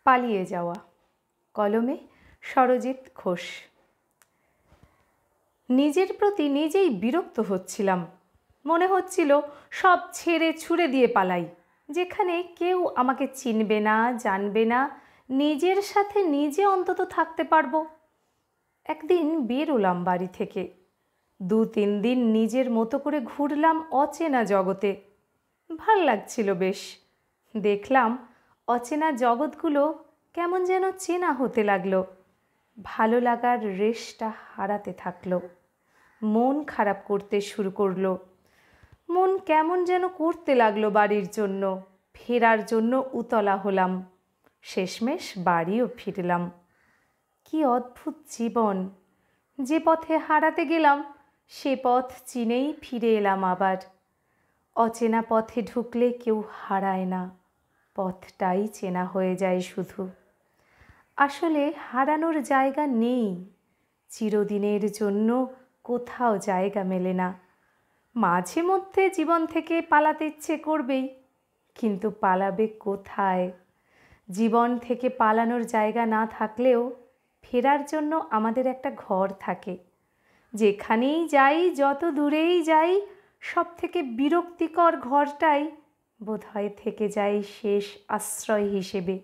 পালিয়ে যাওয়া। কলমে সরজিৎ ঘোষ। নিজের প্রতি নিজেই বিরক্ত হচ্ছিলাম। মনে হচ্ছিল সব ছেড়ে ছুড়ে দিয়ে পালাই, যেখানে কেউ আমাকে চিনবে না, জানবে না, নিজের সাথে নিজে অন্তত থাকতে পারবো। একদিন বেরোলাম বাড়ি থেকে। 2-3 দিন নিজের মতো করে ঘুরলাম অচেনা জগতে। ভাল লাগছিল বেশ। দেখলাম অচেনা জগৎগুলো কেমন যেন চেনা হতে লাগলো। ভালো লাগার রেশটা হারাতে থাকলো। মন খারাপ করতে শুরু করলো। মন কেমন যেন করতে লাগলো বাড়ির জন্য। ফেরার জন্য উতলা হলাম। শেষমেশ বাড়িও ফিরলাম। কি অদ্ভুত জীবন! যে পথে হারাতে গেলাম সে পথ চিনেই ফিরে এলাম আবার। অচেনা পথে ঢুকলে কেউ হারায় না, পথটাই চেনা হয়ে যায় শুধু। আসলে হারানোর জায়গা নেই, চিরদিনের জন্য কোথাও জায়গা মেলে না। মাঝে মধ্যে জীবন থেকে পালাতে ইচ্ছে করবেই, কিন্তু পালাবে কোথায়? জীবন থেকে পালানোর জায়গা না থাকলেও ফেরার জন্য আমাদের একটা ঘর থাকে। যেখানেই যাই, যত দূরেই যাই, সব থেকে বিরক্তিকর ঘরটাই বোধহয় থেকে যায় শেষ আশ্রয় হিসেবে।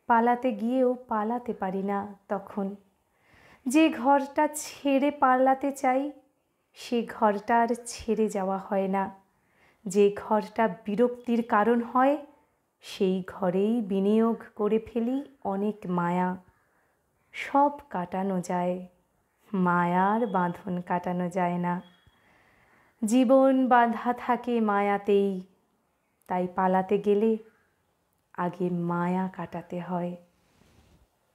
পালাতে গিয়েও পালাতে পারি না তখন। যে ঘরটা ছেড়ে পালাতে চাই সে ঘরটা আর ছেড়ে যাওয়া হয় না। যে ঘরটা বিরক্তির কারণ হয় সেই ঘরেই বিনিয়োগ করে ফেলি অনেক মায়া। সব কাটানো যায়, মায়ার বাঁধন কাটানো যায় না। জীবন বাঁধা থাকে মায়াতেই, তাই পালাতে গেলে আগে মায়া কাটাতে হয়।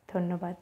ধন্যবাদ।